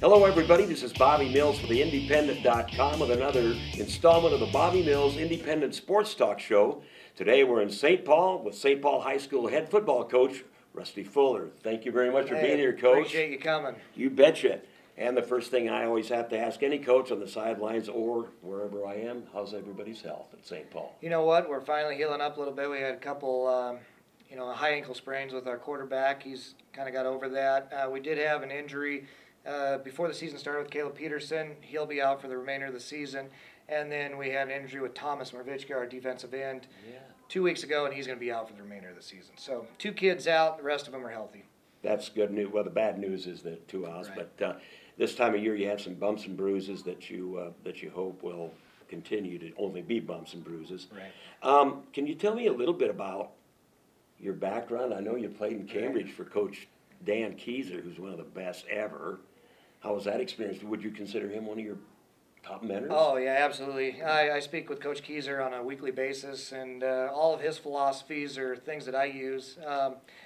Hello, everybody. This is Bobby Mills for theindependent.com with another installment of the Bobby Mills Independent Sports Talk Show. Today we're in St. Paul with St. Paul High School head football coach Rusty Fuller. Thank you very much for being here, Coach. Appreciate you coming. You betcha. And the first thing I always have to ask any coach on the sidelines or wherever I am, how's everybody's health at St. Paul? You know what? We're finally healing up a little bit. We had a couple, high ankle sprains with our quarterback. He's kind of got over that. We did have an injury before the season started with Caleb Peterson. He'll be out for the remainder of the season. And then we had an injury with Thomas Mervichka, our defensive end, 2 weeks ago, and he's going to be out for the remainder of the season. So 2 kids out. The rest of them are healthy. That's good news. Well, the bad news is the 2 outs, Right. but this time of year you have some bumps and bruises that you hope will continue to only be bumps and bruises. Right. Can you tell me a little bit about your background? I know you played in Cambridge for Coach Dan Keyser, who's one of the best ever. How was that experience? Would you consider him one of your top mentors? Oh, yeah, absolutely. I speak with Coach Keyser on a weekly basis, and all of his philosophies are things that I use.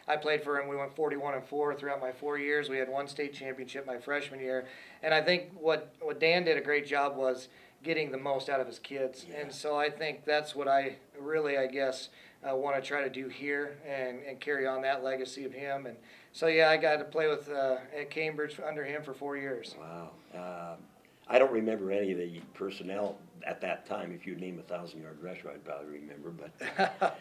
I played for him. We went 41-4 throughout my 4 years. We had 1 state championship my freshman year. And I think what Dan did a great job was getting the most out of his kids. Yeah. And so I think that's what I really, I guess, want to try to do here and carry on that legacy of him. And so, yeah, I got to play with at Cambridge under him for 4 years. Wow. I don't remember any of the personnel at that time. If you'd name a 1,000-yard rusher, I'd probably remember. But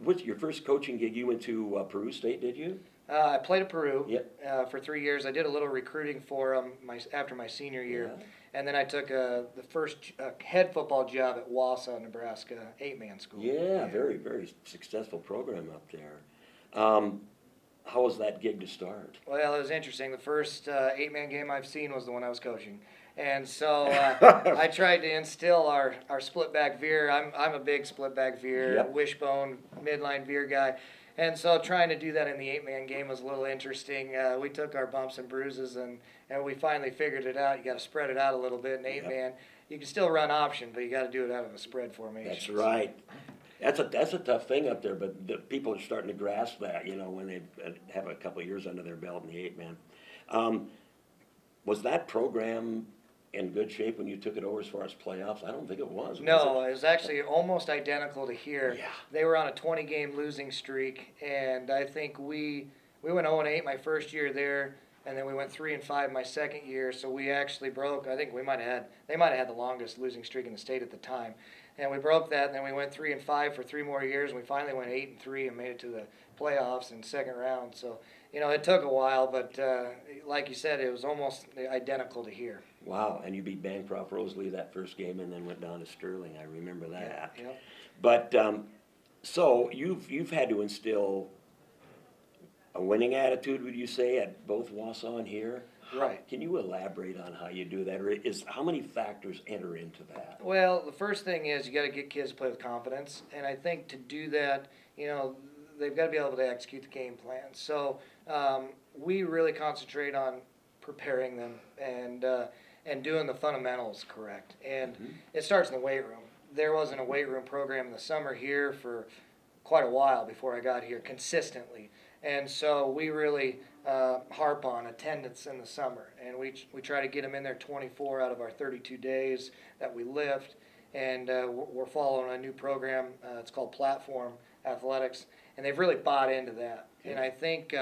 what's your first coaching gig? You went to Peru State, did you? I played at Peru Yep. for 3 years. I did a little recruiting for after my senior year. Yeah. And then I took the first head football job at Wausau, Nebraska, 8-man school. Yeah, very, very successful program up there. How was that gig to start? Well, it was interesting. The first 8-man game I've seen was the one I was coaching. And so I tried to instill our split back veer. I'm a big split back veer, Yep. wishbone, midline veer guy. And so trying to do that in the 8-man game was a little interesting. We took our bumps and bruises, and we finally figured it out. You got to spread it out a little bit in 8-man. You can still run option, but you got to do it out of a spread formation. That's right. That's a tough thing up there, but the people are starting to grasp that, when they have a couple of years under their belt in the 8-man. Was that program in good shape when you took it over as far as playoffs? I don't think it was. No, it was actually almost identical to here. Yeah. They were on a 20-game losing streak, and I think we went 0-8 my first year there, and then we went 3-5 my second year. So we actually broke. I think they might have had the longest losing streak in the state at the time, and we broke that. And then we went 3-5 for 3 more years, and we finally went 8-3 and made it to the playoffs in the second round. So it took a while, but like you said, it was almost identical to here. Wow, and you beat Bancroft Rosalie that first game and then went down to Sterling. I remember that. Yeah. But so you've had to instill a winning attitude, would you say, at both Wausau and here? Right. Can you elaborate on how you do that, or how many factors enter into that? Well, the first thing is you got to get kids to play with confidence, and I think to do that, they've got to be able to execute the game plan. So we really concentrate on preparing them and doing the fundamentals correct. And it starts in the weight room. There wasn't a weight room program in the summer here for quite a while before I got here consistently. And so we really harp on attendance in the summer. And we try to get them in there 24 out of our 32 days that we lift. And we're following a new program. It's called Platform Athletics. And they've really bought into that. And I think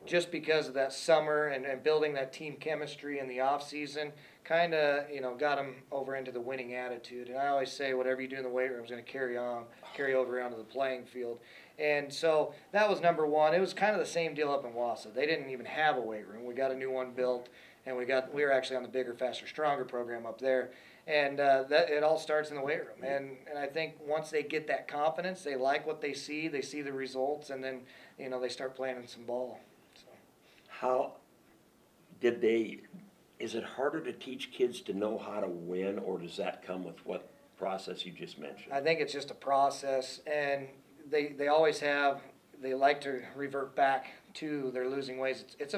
just because of that summer and building that team chemistry in the off season, kind of got them over into the winning attitude. And I always say whatever you do in the weight room is going to carry over onto the playing field. And so that was number one. It was kind of the same deal up in Wausau. They didn't even have a weight room. We got a new one built, and we were actually on the Bigger, Faster, Stronger program up there. And it all starts in the weight room. And I think once they get that confidence, they like what they see the results, and then they start playing some ball. So. How did is it harder to teach kids to know how to win, or does that come with what process you just mentioned? I think it's just a process, and they always have. They like to revert back to their losing ways. It's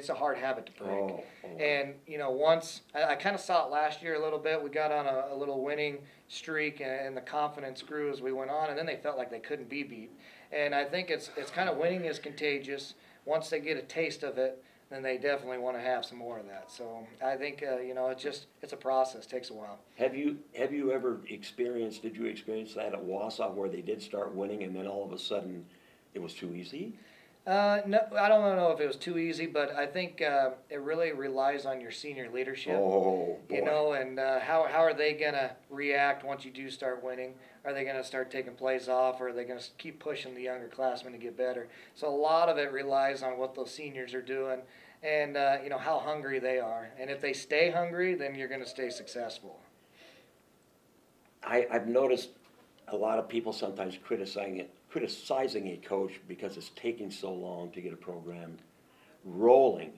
a hard habit to break. Oh. And once I kind of saw it last year a little bit. We got on a little winning streak, and the confidence grew as we went on. And then they felt like they couldn't be beat. And I think it's kind of winning is contagious. Once they get a taste of it, then they definitely want to have some more of that. So I think, it's a process, takes a while. Have you ever experienced, did you experience that at Wausau where they did start winning and then all of a sudden it was too easy? No, I don't know if it was too easy, but I think it really relies on your senior leadership. Oh, boy. And how are they going to react once you do start winning? Are they going to start taking plays off, or are they going to keep pushing the younger classmen to get better? So a lot of it relies on what those seniors are doing and, how hungry they are. And if they stay hungry, then you're going to stay successful. I've noticed a lot of people sometimes criticizing a coach because it's taking so long to get a program rolling.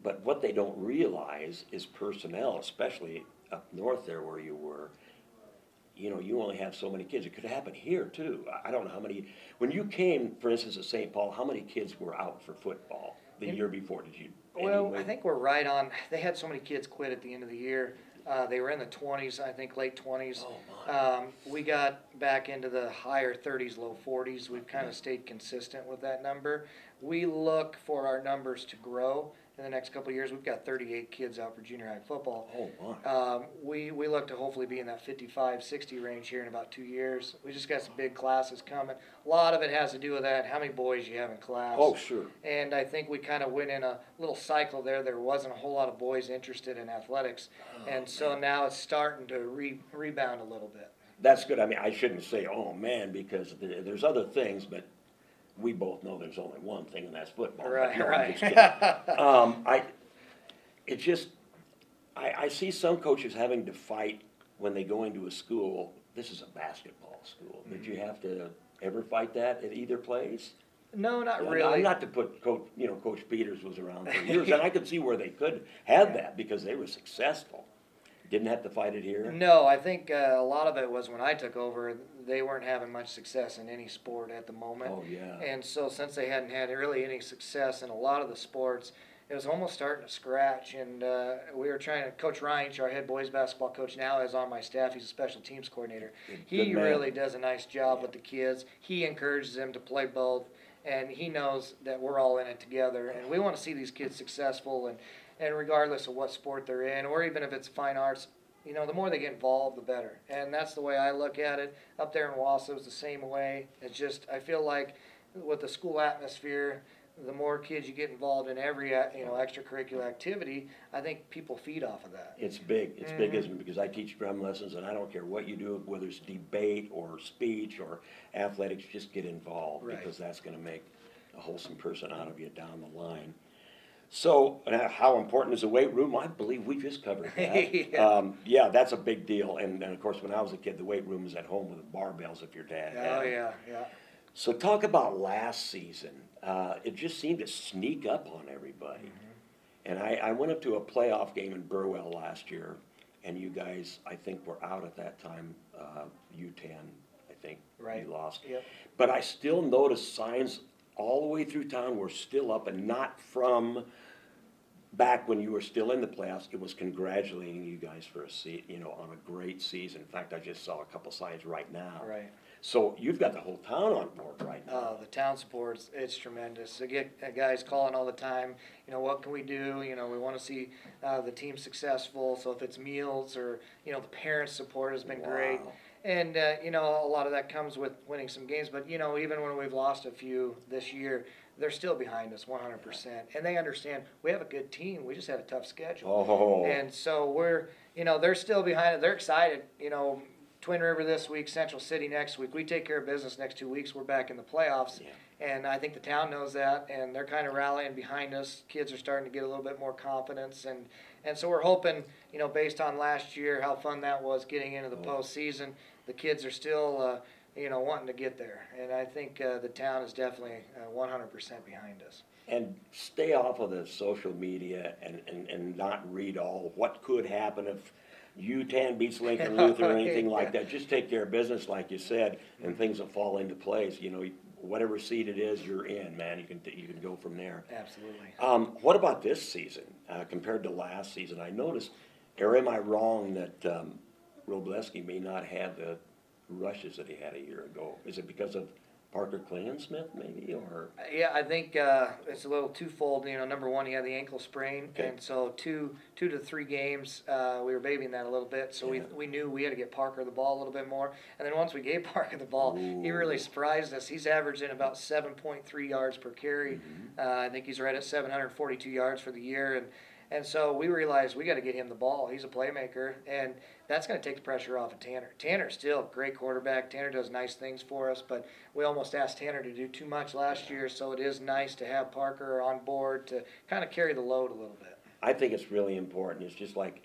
But what they don't realize is personnel, especially up north there where you were. You only have so many kids. It could happen here too. I don't know how many. When you came, for instance, at St. Paul, how many kids were out for football the year before? Did you? Well, anyway? I think we're right on. They had so many kids quit at the end of the year. They were in the 20s, I think, late 20s. Oh, my. We got back into the higher 30s, low 40s. We've kind of stayed consistent with that number. We look for our numbers to grow in the next couple of years. We've got 38 kids out for junior high football. Oh, my. We look to hopefully be in that 55, 60 range here in about 2 years. We just got some big classes coming. A lot of it has to do with that, how many boys you have in class. Oh, sure. And I think we kind of went in a little cycle there. There wasn't a whole lot of boys interested in athletics. And so now it's starting to rebound a little bit. That's good. I mean, I shouldn't say, oh, man, because there's other things, but we both know there's only one thing, and that's football. Right, no, right. I see some coaches having to fight when they go into a school. This is a basketball school. Did you have to ever fight that at either place? No, not Yeah, really. Not to put Coach Peters was around for years, and I could see where they could have that because they were successful. Didn't have to fight it here. No, I think a lot of it was when I took over, they weren't having much success in any sport at the moment. Oh, yeah. And so since they hadn't had really any success in a lot of the sports, it was almost starting to scratch. And we were trying to, Coach Ryan, our head boys basketball coach now, is on my staff. He's a special teams coordinator. He really does a nice job with the kids. He encourages them to play both, and he knows that we're all in it together. And we want to see these kids successful, and regardless of what sport they're in, or even if it's fine arts, the more they get involved, the better. And that's the way I look at it. Up there in Wausau, it's the same way. It's just, I feel like with the school atmosphere, the more kids you get involved in every, extracurricular activity, I think people feed off of that. It's big. It's big, isn't it? Because I teach drum lessons, and I don't care what you do, whether it's debate or speech or athletics, just get involved because that's going to make a wholesome person out of you down the line. So, how important is the weight room? I believe we just covered that. Yeah, that's a big deal. And of course, when I was a kid, the weight room was at home with the barbells if your dad had. Oh, yeah. So talk about last season. It just seemed to sneak up on everybody. And I went up to a playoff game in Burwell last year, and you guys, I think, were out at that time. U10, I think, you lost. Yep. But I still noticed signs all the way through town were still up, and not from back when you were still in the playoffs. It was congratulating you guys for on a great season. In fact, I just saw a couple signs right now. Right. So you've got the whole town on board right now. The town supports, it's tremendous. I get guys calling all the time, what can we do? We want to see the team successful. So if it's meals or, the parents' support has been great. And, a lot of that comes with winning some games. But, even when we've lost a few this year, they're still behind us 100%. And they understand we have a good team. We just had a tough schedule. Oh. And so we're, they're still behind it. They're excited, Twin River this week, Central City next week. We take care of business next 2 weeks. We're back in the playoffs. Yeah. And I think the town knows that, and they're kind of rallying behind us. Kids are starting to get a little bit more confidence. And so we're hoping, based on last year, how fun that was getting into the postseason, the kids are still, wanting to get there. And I think the town is definitely 100% behind us. And stay off of the social media and not read all what could happen if U10 beats Lincoln Luther or anything like that. Just take care of business, like you said, and things will fall into place. Whatever seed it is, you're in, man. You can go from there. Absolutely. What about this season compared to last season? I noticed, or am I wrong that Robleski may not have the rushes that he had a year ago? Is it because of Parker Klingensmith maybe, or? Yeah, I think it's a little twofold. You know, number one, he had the ankle sprain, Okay. and so two to three games, we were babying that a little bit. So Yeah. we knew we had to get Parker the ball a little bit more. And then once we gave Parker the ball, he really Ooh. surprised us. He's averaging about 7.3 yards per carry. I think he's right at 742 yards for the year, and so we realized we got to get him the ball. He's a playmaker, and that's going to take the pressure off of Tanner. Tanner's still a great quarterback. Tanner does nice things for us, but we almost asked Tanner to do too much last year, so it is nice to have Parker on board to kind of carry the load a little bit. I think it's really important. It's just like,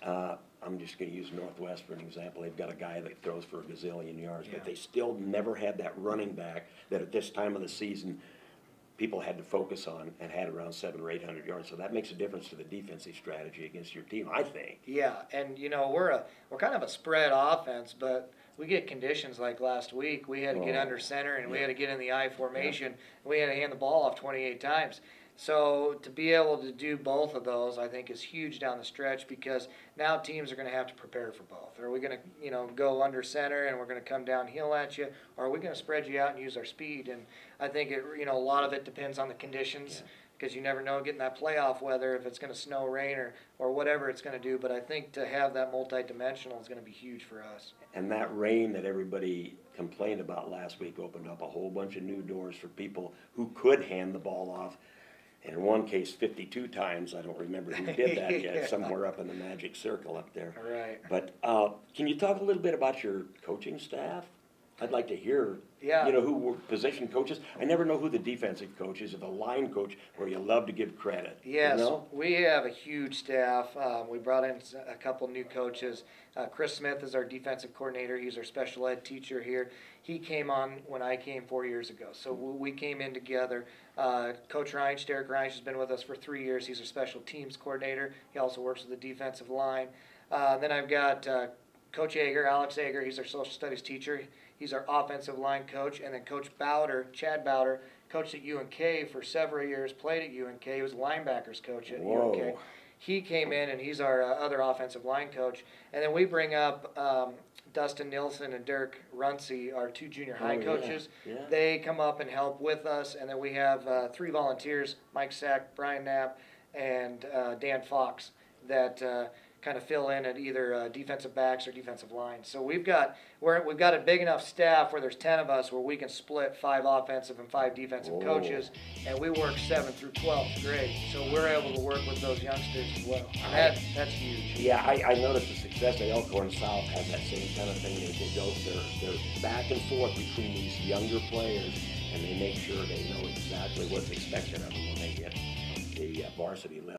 I'm just going to use Northwest for an example. They've got a guy that throws for a gazillion yards, Yeah. but they still never had that running back that at this time of the season people had to focus on and had around 700 or 800 yards. So that makes a difference to the defensive strategy against your team, I think. Yeah, and you know we're kind of a spread offense, but we get conditions like last week. We had to get Oh, under center, and we yeah. had to get in the I formation. And we had to hand the ball off 28 times. So to be able to do both of those, I think, is huge down the stretch because now teams are going to have to prepare for both. Are we going to, go under center and we're going to come downhill at you, or are we going to spread you out and use our speed? And I think a lot of it depends on the conditions. Yeah. Because you never know getting that playoff weather, if it's going to snow, rain, or whatever it's going to do. But I think to have that multi-dimensional is going to be huge for us. And that rain that everybody complained about last week opened up a whole bunch of new doors for people who could hand the ball off. In one case, 52 times. I don't remember who did that yet, Yeah. somewhere up in the magic circle up there. All right. But can you talk a little bit about your coaching staff? I'd like to hear, Yeah. who were position coaches. I never know who the defensive coach is or the line coach, where you love to give credit. Yes, You know? we have a huge staff. We brought in a couple new coaches. Chris Smith is our defensive coordinator. He's our special ed teacher here. He came on when I came 4 years ago. So we came in together. Coach Reinsch, Derek Reinsch, has been with us for 3 years. He's our special teams coordinator. He also works with the defensive line. Then I've got Coach Yeager, Alex Yeager. He's our social studies teacher. He's our offensive line coach. And then Coach Bowder, Chad Bowder, coached at UNK for several years, played at UNK. He was a linebackers coach at Whoa. UNK. He came in, and he's our other offensive line coach. And then we bring up Dustin Nilsson and Derek Runcie, our two junior high Oh, yeah. coaches. Yeah. They come up and help with us. And then we have 3 volunteers, Mike Sack, Brian Knapp, and Dan Fox, that kind of fill in at either defensive backs or defensive lines. So we've got a big enough staff where there's 10 of us where we can split 5 offensive and 5 defensive Oh. coaches, and we work 7th through 12th grade. So we're able to work with those youngsters as well. And that's huge. Yeah, I noticed the success at Elkhorn South had that same kind of thing. They're back and forth between these younger players, and they make sure they know exactly what's expected of them when they get the varsity level.